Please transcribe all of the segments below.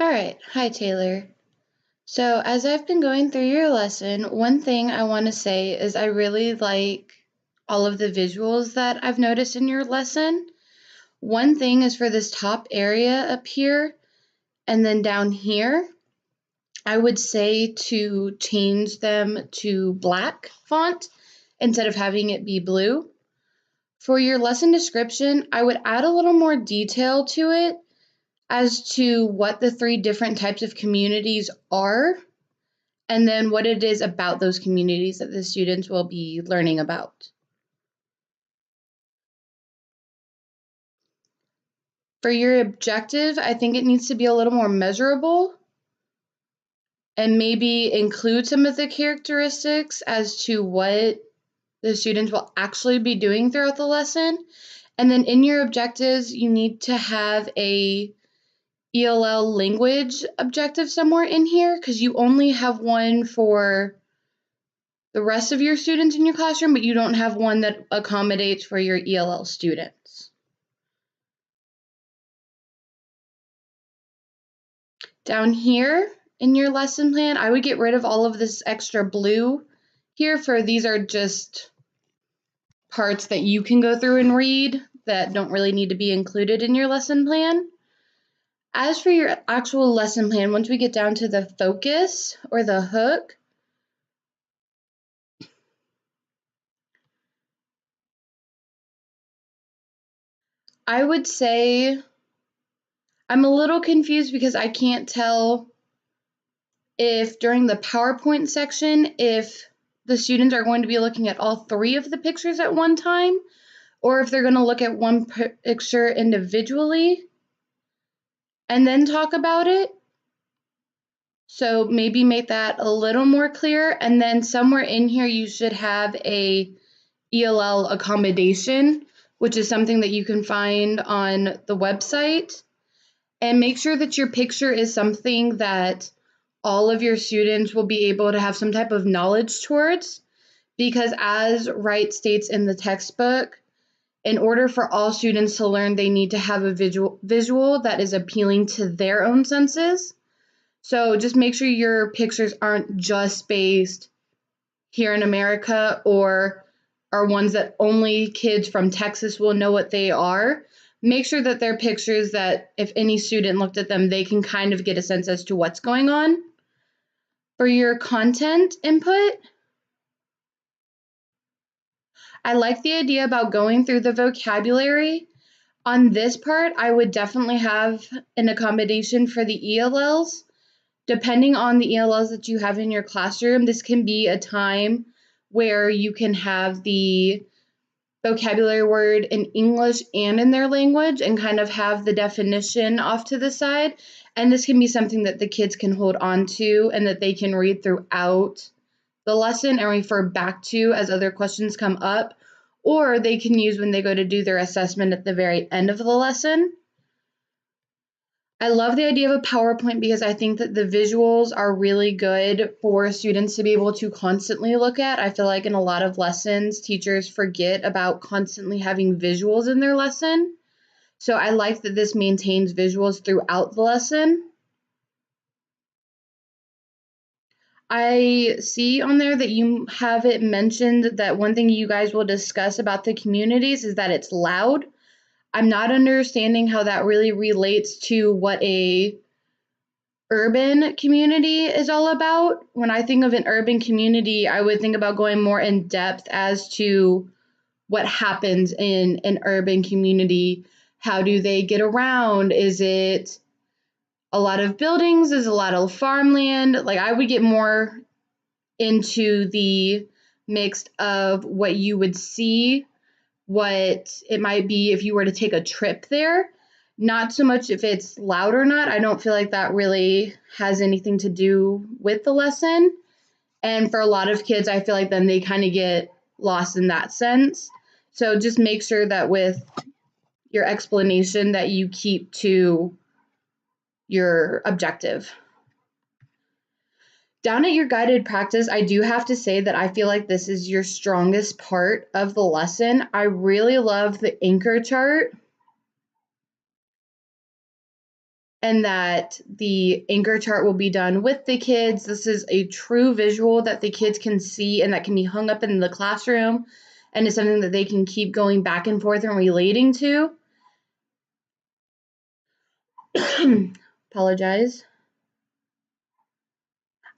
All right. Hi, Taylor. So, as I've been going through your lesson, one thing I want to say is I really like all of the visuals that I've noticed in your lesson. One thing is for this top area up here and then down here, I would say to change them to black font instead of having it be blue. For your lesson description, I would add a little more detail to it as to what the three different types of communities are and then what it is about those communities that the students will be learning about. For your objective, I think it needs to be a little more measurable and maybe include some of the characteristics as to what the students will actually be doing throughout the lesson. And then in your objectives, you need to have a ELL language objective somewhere in here because you only have one for the rest of your students in your classroom, but you don't have one that accommodates for your ELL students. Down here in your lesson plan, I would get rid of all of this extra blue here for these are just parts that you can go through and read that don't really need to be included in your lesson plan. As for your actual lesson plan, once we get down to the focus or the hook, I would say I'm a little confused because I can't tell if during the PowerPoint section, if the students are going to be looking at all three of the pictures at one time, or if they're going to look at one picture individually and then talk about it. So maybe make that a little more clear. And then somewhere in here, you should have a ELL accommodation, which is something that you can find on the website. And make sure that your picture is something that all of your students will be able to have some type of knowledge towards, because as Wright states in the textbook, in order for all students to learn, they need to have a visual that is appealing to their own senses. So just make sure your pictures aren't just based here in America or are ones that only kids from Texas will know what they are. Make sure that they're pictures that if any student looked at them, they can kind of get a sense as to what's going on. For your content input, I like the idea about going through the vocabulary. On this part, I would definitely have an accommodation for the ELLs. Depending on the ELLs that you have in your classroom, this can be a time where you can have the vocabulary word in English and in their language and kind of have the definition off to the side. And this can be something that the kids can hold on to and that they can read throughout the lesson and refer back to as other questions come up, or they can use when they go to do their assessment at the very end of the lesson. I love the idea of a PowerPoint because I think that the visuals are really good for students to be able to constantly look at. I feel like in a lot of lessons, teachers forget about constantly having visuals in their lesson. So I like that this maintains visuals throughout the lesson. I see on there that you have it mentioned that one thing you guys will discuss about the communities is that it's loud. I'm not understanding how that really relates to what a urban community is all about. When I think of an urban community, I would think about going more in depth as to what happens in an urban community. How do they get around? Is it a lot of buildings? Is it a lot of farmland? Like I would get more into the mix of what you would see, what it might be if you were to take a trip there. Not so much if it's loud or not. I don't feel like that really has anything to do with the lesson. And for a lot of kids, I feel like then they kind of get lost in that sense. So just make sure that with your explanation that you keep to your objective. Down at your guided practice, I do have to say that I feel like this is your strongest part of the lesson. I really love the anchor chart. and that the anchor chart will be done with the kids. This is a true visual that the kids can see and that can be hung up in the classroom, and is something that they can keep going back and forth and relating to. Apologize.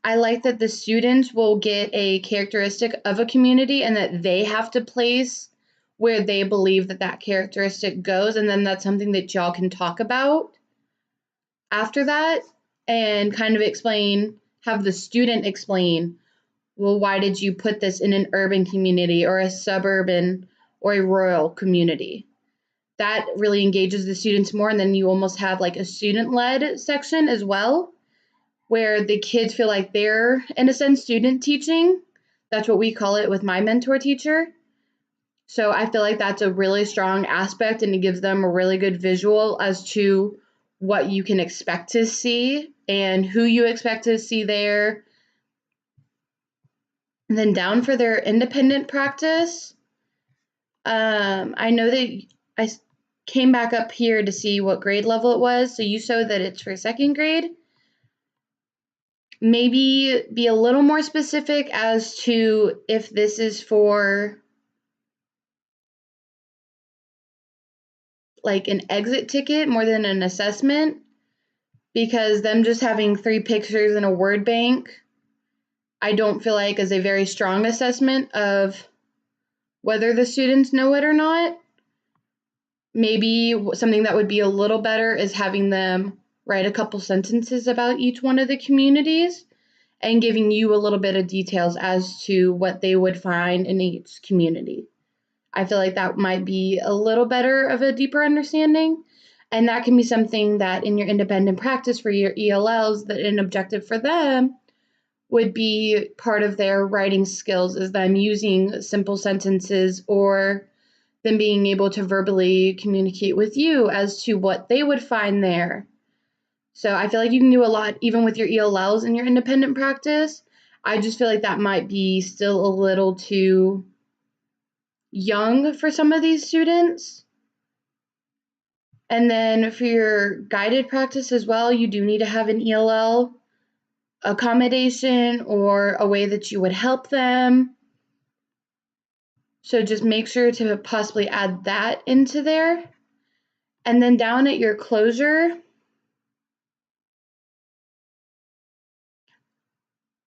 I like that the students will get a characteristic of a community and that they have to place where they believe that that characteristic goes, and then that's something that y'all can talk about after that and kind of explain, have the student explain, well, why did you put this in an urban community or a suburban or a rural community? That really engages the students more, and then you almost have like a student-led section as well, where the kids feel like they're, in a sense, student teaching. That's what we call it with my mentor teacher. So I feel like that's a really strong aspect, and it gives them a really good visual as to what you can expect to see and who you expect to see there. And then down for their independent practice, I know that I came back up here to see what grade level it was. So you showed that it's for second grade. Maybe be a little more specific as to if this is for like an exit ticket more than an assessment, because them just having 3 pictures in a word bank, I don't feel like is a very strong assessment of whether the students know it or not. Maybe something that would be a little better is having them write a couple sentences about each one of the communities and giving you a little bit of details as to what they would find in each community. I feel like that might be a little better of a deeper understanding. And that can be something that in your independent practice for your ELLs, that an objective for them would be part of their writing skills, is them using simple sentences or them being able to verbally communicate with you as to what they would find there. So I feel like you can do a lot even with your ELLs in your independent practice. I just feel like that might be still a little too young for some of these students. And then for your guided practice as well, you do need to have an ELL accommodation or a way that you would help them. So just make sure to possibly add that into there. And then down at your closure,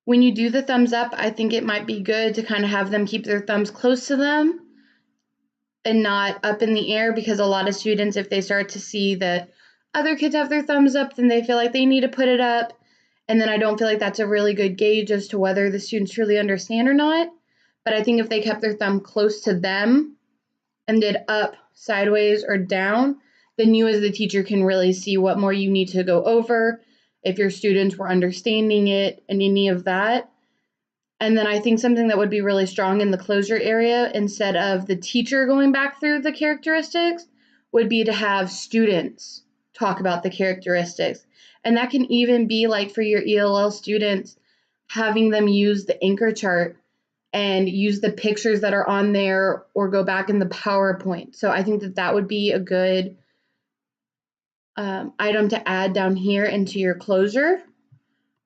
when you do the thumbs up, I think it might be good to kind of have them keep their thumbs close to them and not up in the air, because a lot of students, if they start to see that other kids have their thumbs up, then they feel like they need to put it up. And then I don't feel like that's a really good gauge as to whether the students truly understand or not. But I think if they kept their thumb close to them and did up, sideways, or down, then you as the teacher can really see what more you need to go over, if your students were understanding it, and any of that. And then I think something that would be really strong in the closure area, instead of the teacher going back through the characteristics, would be to have students talk about the characteristics. And that can even be like for your ELL students, having them use the anchor chart and use the pictures that are on there or go back in the PowerPoint. So I think that that would be a good item to add down here into your closure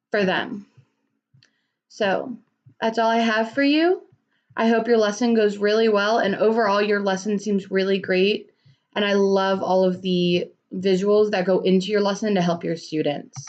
for them. So that's all I have for you. I hope your lesson goes really well, and overall your lesson seems really great. And I love all of the visuals that go into your lesson to help your students.